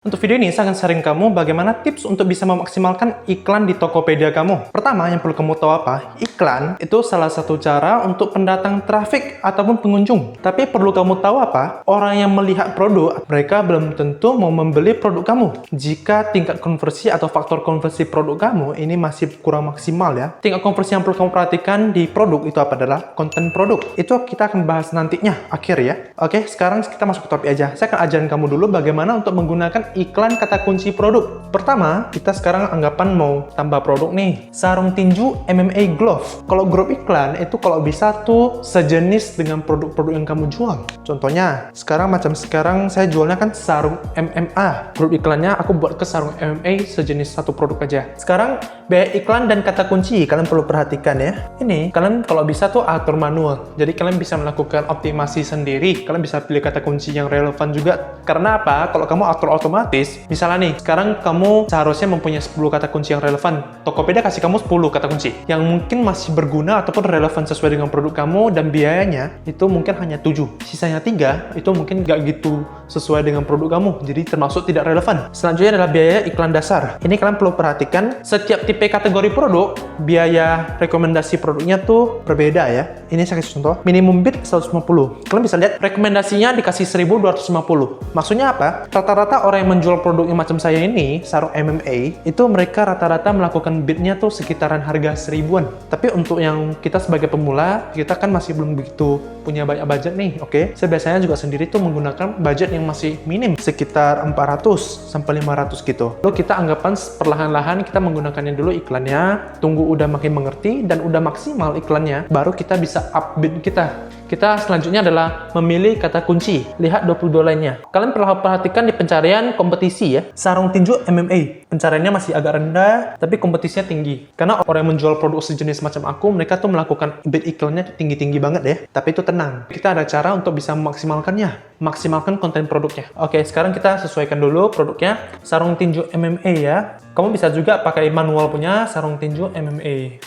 Untuk video ini, saya akan sharing kamu bagaimana tips untuk bisa memaksimalkan iklan di Tokopedia kamu. Pertama, yang perlu kamu tahu apa? Iklan itu salah satu cara untuk pendatang traffic ataupun pengunjung. Tapi perlu kamu tahu apa? Orang yang melihat produk, mereka belum tentu mau membeli produk kamu. Jika tingkat konversi atau faktor konversi produk kamu ini masih kurang maksimal ya. Tingkat konversi yang perlu kamu perhatikan di produk itu apa adalah konten produk. Itu kita akan bahas nantinya, akhir ya. Oke, sekarang kita masuk ke topik aja. Saya akan ajarin kamu dulu bagaimana untuk menggunakan iklan kata kunci produk. Pertama, kita sekarang anggapan mau tambah produk nih. Sarung tinju MMA Glove. Kalau grup iklan itu kalau bisa tuh sejenis dengan produk-produk yang kamu jual. Contohnya, sekarang saya jualnya kan sarung MMA. Grup iklannya aku buat ke sarung MMA sejenis satu produk aja. Sekarang biaya iklan dan kata kunci kalian perlu perhatikan ya. Ini kalian kalau bisa tuh atur manual. Jadi kalian bisa melakukan optimasi sendiri. Kalian bisa pilih kata kunci yang relevan juga. Karena apa? Kalau kamu atur otomatis, misalnya nih, sekarang kamu seharusnya mempunyai 10 kata kunci yang relevan. Tokopedia kasih kamu 10 kata kunci yang mungkin masih berguna ataupun relevan sesuai dengan produk kamu, dan biayanya itu mungkin hanya 7. Sisanya 3 itu mungkin nggak gitu sesuai dengan produk kamu, jadi termasuk tidak relevan. Selanjutnya adalah biaya iklan dasar. Ini kalian perlu perhatikan, setiap tipe kategori produk, biaya rekomendasi produknya tuh berbeda ya. Ini saya kasih contoh, minimum bid 150. Kalian bisa lihat rekomendasinya dikasih 1250. Maksudnya apa? Rata-rata orang yang menjual produk yang macam saya ini, sarung MMA, itu mereka rata-rata melakukan bidnya tuh sekitaran harga 1000-an. Tapi untuk yang kita sebagai pemula, kita kan masih belum begitu punya banyak budget nih, oke? Saya biasanya juga sendiri tuh menggunakan budget yang masih minim, sekitar 400 sampai 500 gitu. Lalu kita anggapan perlahan-lahan kita menggunakannya dulu iklannya, tunggu udah makin mengerti dan udah maksimal iklannya, baru kita bisa up bid kita. Kita selanjutnya adalah memilih kata kunci. Lihat 22 lainnya. Kalian perlu perhatikan di pencarian kompetisi ya. Sarung tinju MMA. Pencariannya masih agak rendah, tapi kompetisinya tinggi. Karena orang yang menjual produk sejenis macam aku, mereka tuh melakukan bid iklannya tinggi-tinggi banget ya. Tapi itu tenang. Kita ada cara untuk bisa memaksimalkannya. Maksimalkan konten produknya. Oke, sekarang kita sesuaikan dulu produknya. Sarung tinju MMA ya. Kamu bisa juga pakai manual punya sarung tinju MMA.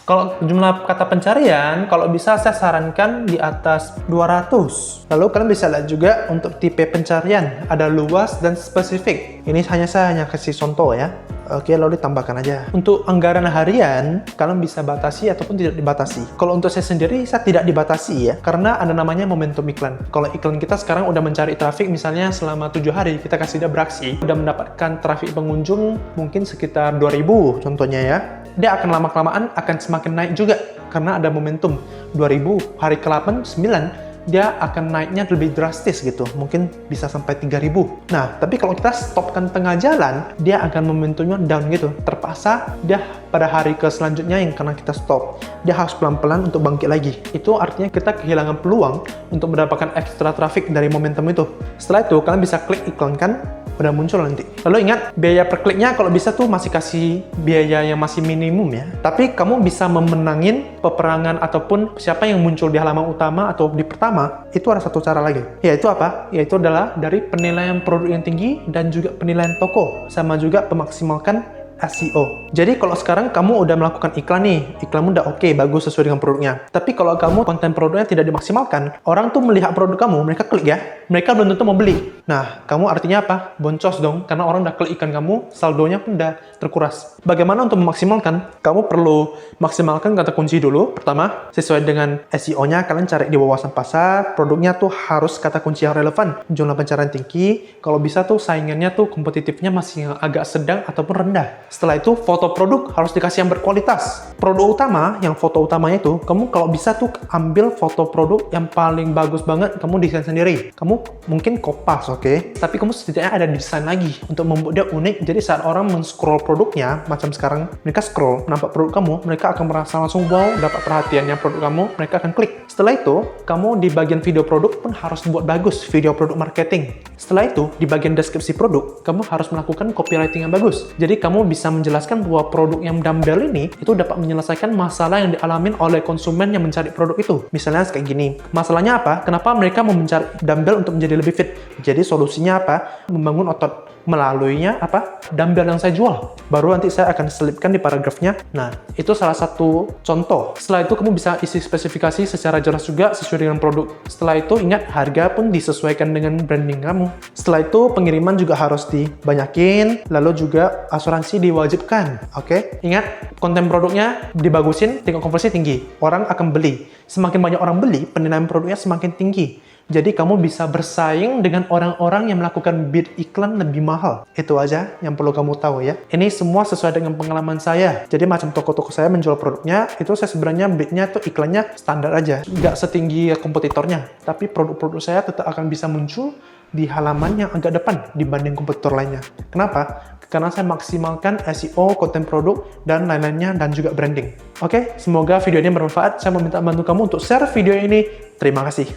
Kalau jumlah kata pencarian, kalau bisa saya sarankan di atas 200. Lalu kalian bisa lihat juga untuk tipe pencarian, ada luas dan spesifik. Ini saya hanya kasih contoh ya. Oke, lalu ditambahkan aja. Untuk anggaran harian, kalian bisa batasi ataupun tidak dibatasi. Kalau untuk saya sendiri, saya tidak dibatasi ya, karena ada namanya momentum iklan. Kalau iklan kita sekarang udah mencari traffic, misalnya selama 7 hari, kita kasih dia beraksi, udah mendapatkan traffic pengunjung mungkin sekitar 2000 contohnya ya. Dia akan lama-kelamaan akan semakin naik juga karena ada momentum 2000 hari ke-8, 9 dia akan naiknya lebih drastis gitu, mungkin bisa sampai 3000. Nah, tapi kalau kita stopkan tengah jalan, dia akan momentumnya down gitu, terpaksa dia pada hari ke selanjutnya yang karena kita stop, dia harus pelan-pelan untuk bangkit lagi. Itu artinya kita kehilangan peluang untuk mendapatkan extra traffic dari momentum itu. Setelah itu, kalian bisa klik iklan kan, udah muncul nanti. Lalu ingat, biaya per kliknya kalau bisa tuh masih kasih biaya yang masih minimum ya. Tapi kamu bisa memenangin peperangan ataupun siapa yang muncul di halaman utama atau di pertama, itu ada satu cara lagi. Yaitu apa? Yaitu adalah dari penilaian produk yang tinggi dan juga penilaian toko. Sama juga memaksimalkan SEO. Jadi kalau sekarang kamu udah melakukan iklan nih, iklanmu udah oke, bagus sesuai dengan produknya. Tapi kalau kamu konten produknya tidak dimaksimalkan, orang tuh melihat produk kamu, mereka klik ya, mereka belum tentu mau beli. Nah, kamu artinya apa? Boncos dong, karena orang udah klik iklan kamu, saldonya pun udah terkuras. Bagaimana untuk memaksimalkan? Kamu perlu maksimalkan kata kunci dulu. Pertama, sesuai dengan SEO-nya, kalian cari di wawasan pasar, produknya tuh harus kata kunci yang relevan. Jumlah pencarian tinggi, kalau bisa tuh saingannya tuh kompetitifnya masih yang agak sedang ataupun rendah. Setelah itu, foto produk harus dikasih yang berkualitas. Produk utama, yang foto utamanya itu, kamu kalau bisa tuh ambil foto produk yang paling bagus banget, kamu desain sendiri. Kamu mungkin kopas, oke? Tapi kamu setidaknya ada desain lagi untuk membuat dia unik. Jadi saat orang men-scroll produknya, macam sekarang, mereka scroll, nampak produk kamu, mereka akan merasa langsung wow, dapat perhatiannya produk kamu, mereka akan klik. Setelah itu, kamu di bagian video produk pun harus buat bagus, video produk marketing. Setelah itu, di bagian deskripsi produk, kamu harus melakukan copywriting yang bagus. Jadi kamu bisa menjelaskan bahwa produk yang dumbbell ini itu dapat menyelesaikan masalah yang dialami oleh konsumen yang mencari produk itu. Misalnya kayak gini, masalahnya apa? Kenapa mereka mau mencari dumbbell untuk menjadi lebih fit. Jadi solusinya apa? Membangun otot. Melaluinya apa? Dumbbell yang saya jual. Baru nanti saya akan selipkan di paragrafnya. Nah, itu salah satu contoh. Setelah itu kamu bisa isi spesifikasi secara jelas juga sesuai dengan produk. Setelah itu ingat harga pun disesuaikan dengan branding kamu. Setelah itu pengiriman juga harus dibanyakin, lalu juga asuransi diwajibkan. Oke? Ingat, konten produknya dibagusin, tingkat konversi tinggi. Orang akan beli. Semakin banyak orang beli, penilaian produknya semakin tinggi. Jadi kamu bisa bersaing dengan orang-orang yang melakukan bid iklan lebih mahal. Itu aja yang perlu kamu tahu ya. Ini semua sesuai dengan pengalaman saya. Jadi macam toko-toko saya menjual produknya, itu saya sebenarnya bidnya tuh iklannya standar aja. Nggak setinggi kompetitornya. Tapi produk-produk saya tetap akan bisa muncul di halaman yang agak depan dibanding kompetitor lainnya. Kenapa? Karena saya maksimalkan SEO, konten produk, dan lain-lainnya, dan juga branding. Oke, semoga video ini bermanfaat. Saya meminta bantu kamu untuk share video ini. Terima kasih.